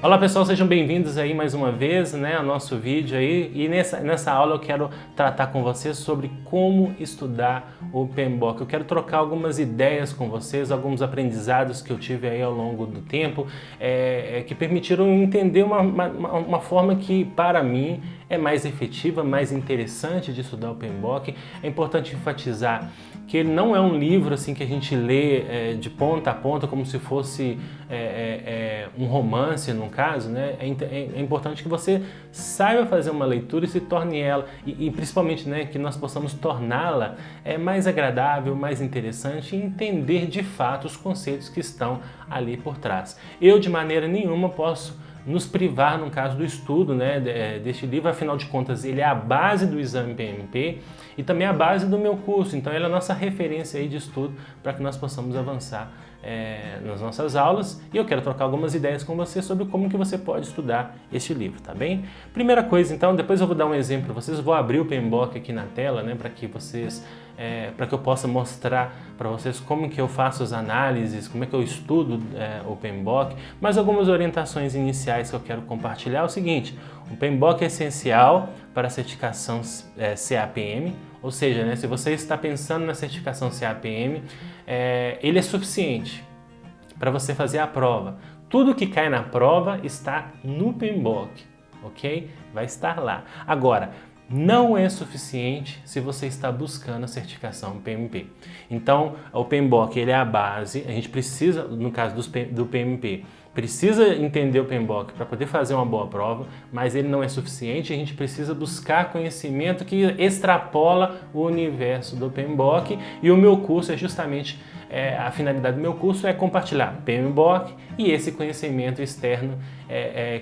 Olá pessoal, sejam bem-vindos aí mais uma vez, ao nosso vídeo aí. E nessa aula eu quero tratar com vocês sobre como estudar o PMBOK. Eu quero trocar algumas ideias com vocês, alguns aprendizados que eu tive aí ao longo do tempo, que permitiram entender uma forma que para mim é mais efetiva, mais interessante de estudar o PMBOK. É importante enfatizar que ele não é um livro assim que a gente lê de ponta a ponta como se fosse um romance, no caso, né? É importante que você saiba fazer uma leitura e se torne ela, e principalmente, né, que nós possamos torná-la mais agradável, mais interessante e entender de fato os conceitos que estão ali por trás. Eu, de maneira nenhuma, posso nos privar, no caso do estudo, né, deste livro. Afinal de contas, ele é a base do exame PMP e também a base do meu curso, então ele é a nossa referência aí de estudo para que nós possamos avançar nas nossas aulas, e eu quero trocar algumas ideias com você sobre como que você pode estudar este livro, tá bem? Primeira coisa, então, depois eu vou dar um exemplo para vocês, vou abrir o PMBOK aqui na tela, né, para que eu possa mostrar para vocês como que eu faço as análises, como é que eu estudo o PMBOK, mas algumas orientações iniciais que eu quero compartilhar é o seguinte: o PMBOK é essencial para a certificação CAPM, ou seja, né, se você está pensando na certificação CAPM, ele é suficiente para você fazer a prova. Tudo que cai na prova está no PMBOK, ok? Vai estar lá. Agora, não é suficiente se você está buscando a certificação PMP. Então, o PMBOK ele é a base, a gente precisa, no caso do PMP, precisa entender o PMBOK para poder fazer uma boa prova, mas ele não é suficiente, a gente precisa buscar conhecimento que extrapola o universo do PMBOK, e o meu curso é justamente, a finalidade do meu curso é compartilhar PMBOK e esse conhecimento externo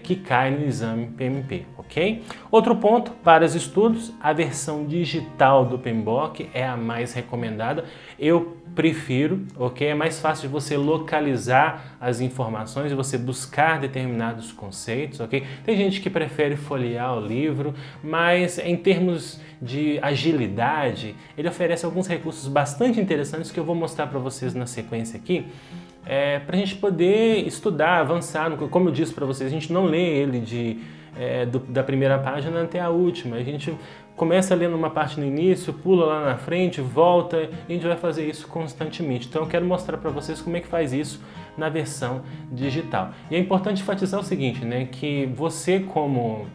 que cai no exame PMP, ok? Outro ponto para os estudos: a versão digital do PMBOK é a mais recomendada. Eu prefiro, ok? É mais fácil de você localizar as informações e você buscar determinados conceitos, ok? Tem gente que prefere folhear o livro, mas em termos de agilidade, ele oferece alguns recursos bastante interessantes que eu vou mostrar para vocês na sequência aqui, para a gente poder estudar, avançar. Como eu disse para vocês, a gente não lê ele da primeira página até a última. A gente começa lendo uma parte no início, pula lá na frente, volta, e a gente vai fazer isso constantemente. Então eu quero mostrar para vocês como é que faz isso na versão digital. E é importante enfatizar o seguinte, né, que você, como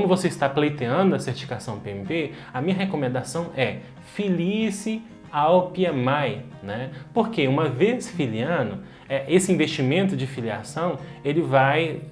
você está pleiteando a certificação PMP, a minha recomendação é filie-se ao PMI, né? Porque uma vez filiando, esse investimento de filiação ele vai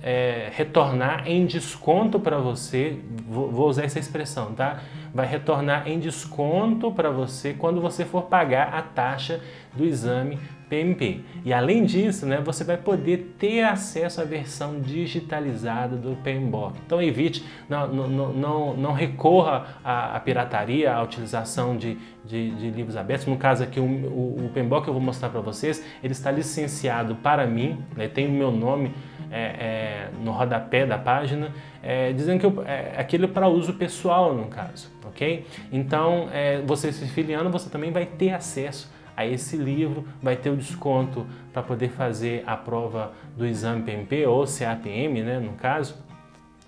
retornar em desconto para você. Vou usar essa expressão, tá? Vai retornar em desconto para você quando você for pagar a taxa do exame PMP. E além disso, né, você vai poder ter acesso à versão digitalizada do PMBOK. Então evite, não recorra à pirataria, à utilização de livros abertos. No caso aqui, o PMBOK que eu vou mostrar para vocês, ele está licenciado para mim, né, tem o meu nome no rodapé da página, dizendo que aquilo é para uso pessoal, no caso, ok? Então, você se filiando, você também vai ter acesso a esse livro, vai ter o desconto para poder fazer a prova do exame PMP ou CAPM, né, no caso.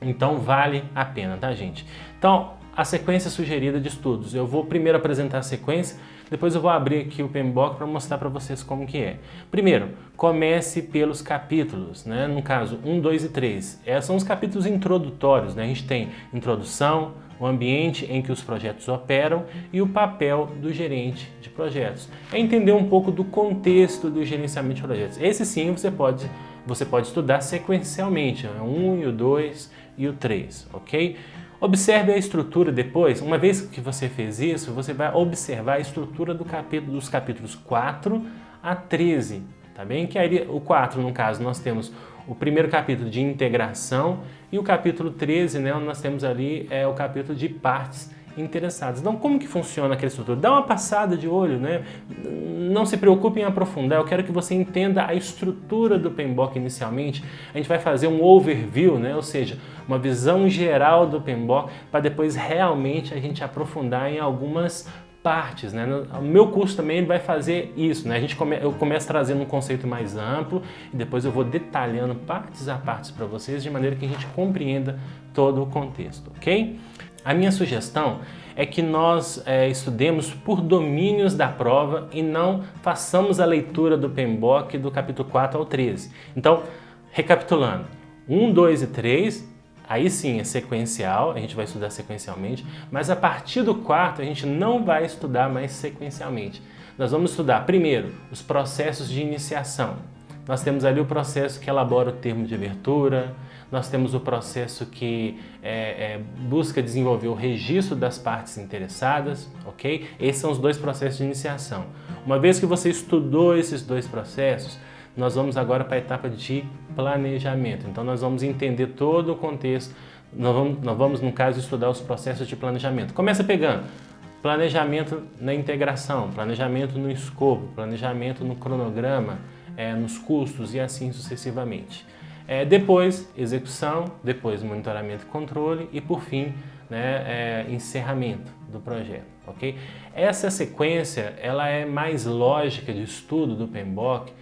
Então vale a pena, tá, gente? Então, a sequência sugerida de estudos: eu vou primeiro apresentar a sequência, depois eu vou abrir aqui o PMBOK para mostrar para vocês como que é. Primeiro, comece pelos capítulos, né? No caso 1, 2 e 3. São os capítulos introdutórios, né? A gente tem introdução, o ambiente em que os projetos operam e o papel do gerente de projetos. É entender um pouco do contexto do gerenciamento de projetos. Esse sim você pode estudar sequencialmente, o 1 e o 2 e o 3, ok? Observe a estrutura depois. Uma vez que você fez isso, você vai observar a estrutura dos capítulos 4 a 13, tá bem? Que aí, o 4, no caso, nós temos o primeiro capítulo de integração, e o capítulo 13, né, nós temos ali o capítulo de partes interessadas. Então, como que funciona aquela estrutura? Dá uma passada de olho, né? Não se preocupe em aprofundar, eu quero que você entenda a estrutura do PMBOK inicialmente. A gente vai fazer um overview, né? Ou seja, uma visão geral do PMBOK, para depois realmente a gente aprofundar em algumas partes, né? O meu curso também ele vai fazer isso, né? Eu começo trazendo um conceito mais amplo e depois eu vou detalhando partes a partes para vocês de maneira que a gente compreenda todo o contexto, ok? A minha sugestão é que nós estudemos por domínios da prova e não façamos a leitura do PMBOK do capítulo 4 ao 13. Então, recapitulando, 1, 2 e 3, aí sim é sequencial, a gente vai estudar sequencialmente, mas a partir do 4 a gente não vai estudar mais sequencialmente. Nós vamos estudar primeiro os processos de iniciação. Nós temos ali o processo que elabora o termo de abertura, nós temos o processo que busca desenvolver o registro das partes interessadas, ok? Esses são os dois processos de iniciação. Uma vez que você estudou esses dois processos, nós vamos agora para a etapa de planejamento. Então nós vamos entender todo o contexto, nós vamos no caso estudar os processos de planejamento. Começa pegando planejamento na integração, planejamento no escopo, planejamento no cronograma, nos custos e assim sucessivamente. Depois execução, depois monitoramento e controle e por fim encerramento do projeto, ok? Essa sequência ela é mais lógica de estudo do PMBOK.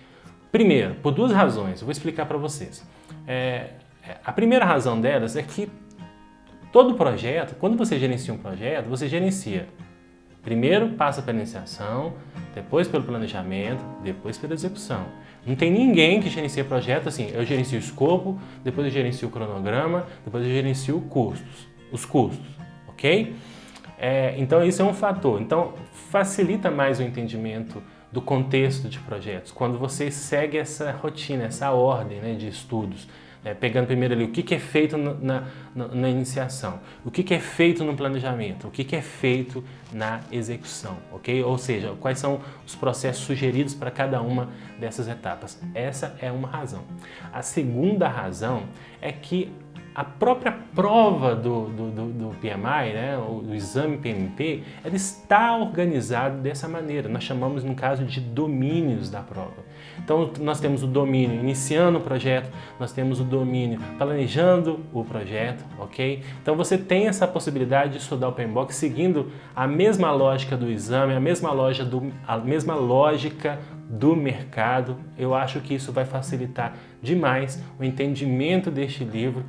Primeiro, por duas razões, eu vou explicar para vocês. A primeira razão delas é que todo projeto, quando você gerencia um projeto, você gerencia primeiro passa pela iniciação, depois pelo planejamento, depois pela execução. Não tem ninguém que gerencia projeto assim, eu gerencio o escopo, depois eu gerencio o cronograma, depois eu gerencio os custos, ok? Então isso é um fator. Então facilita mais o entendimento do contexto de projetos, quando você segue essa rotina, essa ordem de estudos, pegando primeiro ali o que é feito na iniciação, o que é feito no planejamento, o que é feito na execução, ok? Ou seja, quais são os processos sugeridos para cada uma dessas etapas. Essa é uma razão. A segunda razão é que a própria prova do PMI, o exame PMP, ela está organizado dessa maneira. Nós chamamos, no caso, de domínios da prova. Então, nós temos o domínio iniciando o projeto, nós temos o domínio planejando o projeto, ok? Então, você tem essa possibilidade de estudar o PMBOK seguindo a mesma lógica do exame, a mesma lógica do mercado. Eu acho que isso vai facilitar demais o entendimento deste livro,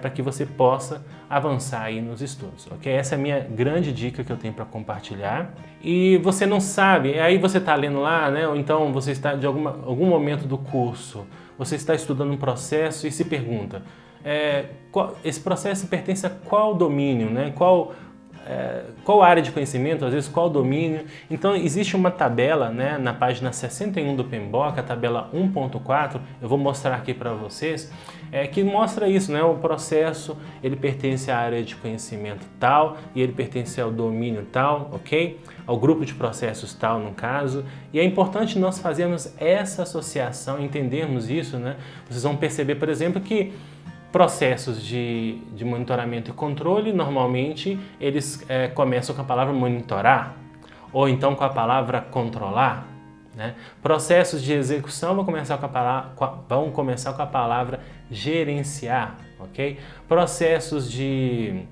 para que você possa avançar aí nos estudos, ok? Essa é a minha grande dica que eu tenho para compartilhar. E você não sabe, aí você está lendo lá, ou então você está de algum momento do curso, você está estudando um processo e se pergunta, esse processo pertence a qual domínio, qual área de conhecimento, às vezes qual domínio. Então existe uma tabela na página 61 do PMBOK, a tabela 1.4, eu vou mostrar aqui para vocês, que mostra isso, o processo ele pertence à área de conhecimento tal e ele pertence ao domínio tal, ok? Ao grupo de processos tal no caso, e é importante nós fazermos essa associação, entendermos isso, Vocês vão perceber, por exemplo, que processos de monitoramento e controle, normalmente, eles começam com a palavra monitorar, ou então com a palavra controlar. Processos de execução vão começar com a palavra gerenciar, ok? Processos de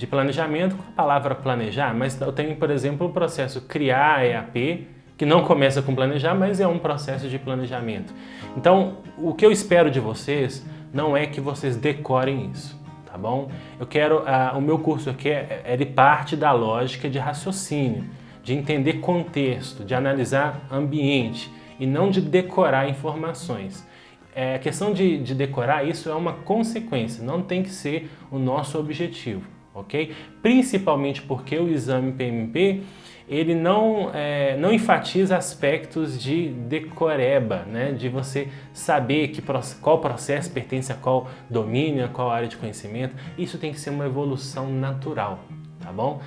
planejamento com a palavra planejar, mas eu tenho, por exemplo, o processo criar EAP, que não começa com planejar, mas é um processo de planejamento. Então, o que eu espero de vocês não é que vocês decorem isso, tá bom? O meu curso aqui ele parte da lógica de raciocínio, de entender contexto, de analisar ambiente e não de decorar informações. A questão de decorar isso é uma consequência, não tem que ser o nosso objetivo, ok? Principalmente porque o exame PMP ele não enfatiza aspectos de decoreba, de você saber qual processo pertence a qual domínio, a qual área de conhecimento. Isso tem que ser uma evolução natural, tá bom?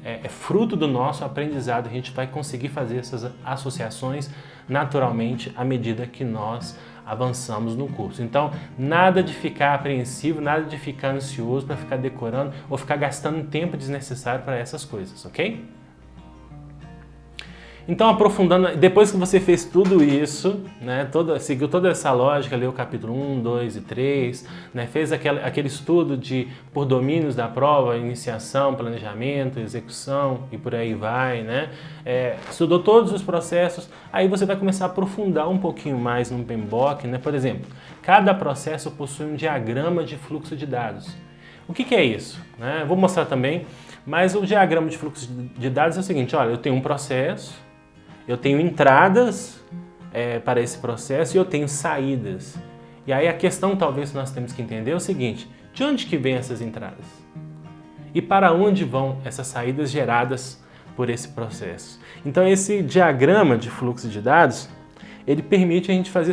É fruto do nosso aprendizado, a gente vai conseguir fazer essas associações naturalmente à medida que nós avançamos no curso. Então, nada de ficar apreensivo, nada de ficar ansioso para ficar decorando ou ficar gastando tempo desnecessário para essas coisas, ok? Então, aprofundando, depois que você fez tudo isso, né, seguiu toda essa lógica, leu o capítulo 1, 2 e 3, né, fez aquele estudo por domínios da prova, iniciação, planejamento, execução e por aí vai, né, estudou todos os processos, aí você vai começar a aprofundar um pouquinho mais no PMBOK, né, por exemplo, cada processo possui um diagrama de fluxo de dados. O que é isso? Né? Vou mostrar também, mas o diagrama de fluxo de dados é o seguinte, olha, eu tenho um processo, eu tenho entradas para esse processo e eu tenho saídas. E aí a questão talvez que nós temos que entender é o seguinte, de onde que vêm essas entradas? E para onde vão essas saídas geradas por esse processo? Então esse diagrama de fluxo de dados, ele permite a gente fazer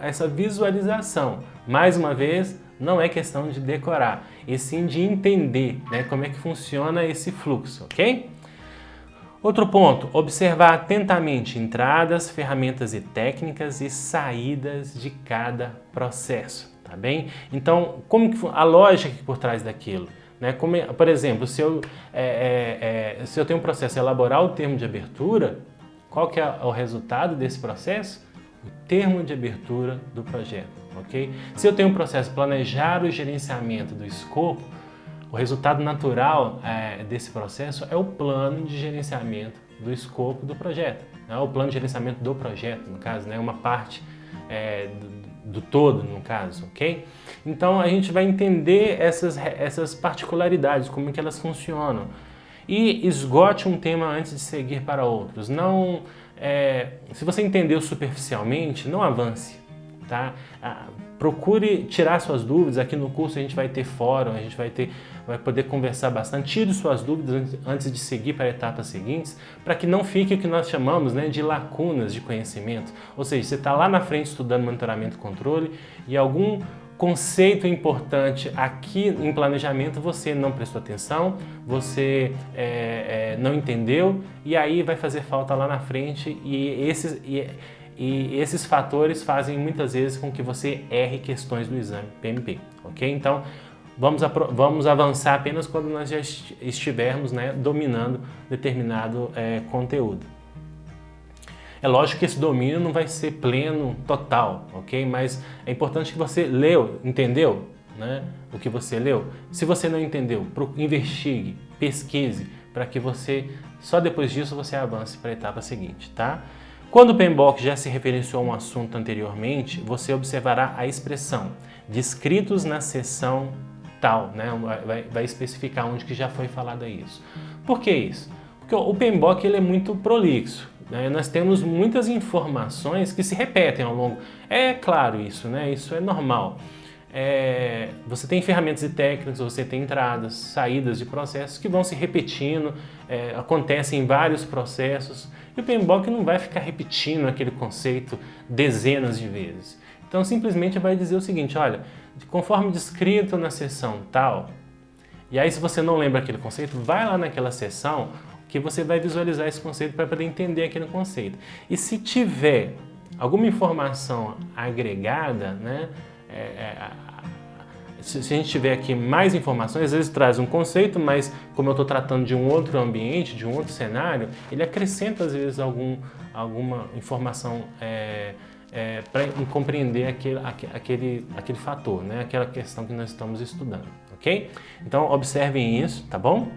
essa visualização. Mais uma vez, não é questão de decorar, e sim de entender, né, como é que funciona esse fluxo, ok? Outro ponto, observar atentamente entradas, ferramentas e técnicas e saídas de cada processo, tá bem? Então, como que a lógica por trás daquilo? Né? Por exemplo, se eu tenho um processo elaborar o termo de abertura, qual que é o resultado desse processo? O termo de abertura do projeto, ok? Se eu tenho um processo planejar o gerenciamento do escopo, o resultado natural desse processo é o plano de gerenciamento do escopo do projeto, né? O plano de gerenciamento do projeto, no caso, né? Uma parte do todo, no caso, ok? Então a gente vai entender essas particularidades, como é que elas funcionam. E esgote um tema antes de seguir para outros. Não, se você entendeu superficialmente, não avance, tá? Procure tirar suas dúvidas. Aqui no curso a gente vai ter fórum, a gente vai poder conversar bastante. Tire suas dúvidas antes de seguir para etapas seguintes, para que não fique o que nós chamamos, né, de lacunas de conhecimento. Ou seja, você está lá na frente estudando monitoramento e controle e algum conceito importante aqui em planejamento você não prestou atenção, você não entendeu, e aí vai fazer falta lá na frente, e esses fatores fazem muitas vezes com que você erre questões do exame PMP, ok? Então, vamos avançar apenas quando nós já estivermos, né, dominando determinado conteúdo. É lógico que esse domínio não vai ser pleno, total, ok? Mas é importante que você leu, entendeu, né, o que você leu. Se você não entendeu, investigue, pesquise, para que só depois disso você avance para a etapa seguinte, tá? Quando o PMBOK já se referenciou a um assunto anteriormente, você observará a expressão descritos na seção tal, né? Vai especificar onde que já foi falado isso. Por que isso? Porque o PMBOK ele é muito prolixo, né? Nós temos muitas informações que se repetem ao longo. É claro isso, né? Isso é normal. Você tem ferramentas e técnicas, você tem entradas, saídas de processos que vão se repetindo, acontecem em vários processos, e o PMBOK não vai ficar repetindo aquele conceito dezenas de vezes. Então simplesmente vai dizer o seguinte, olha, conforme descrito na seção tal, e aí se você não lembra aquele conceito, vai lá naquela seção que você vai visualizar esse conceito para poder entender aquele conceito. E se tiver alguma informação agregada, né, se a gente tiver aqui mais informações, às vezes traz um conceito, mas como eu estou tratando de um outro ambiente, de um outro cenário, ele acrescenta às vezes alguma informação para compreender aquele fator, né? Aquela questão que nós estamos estudando, ok? Então observem isso, tá bom?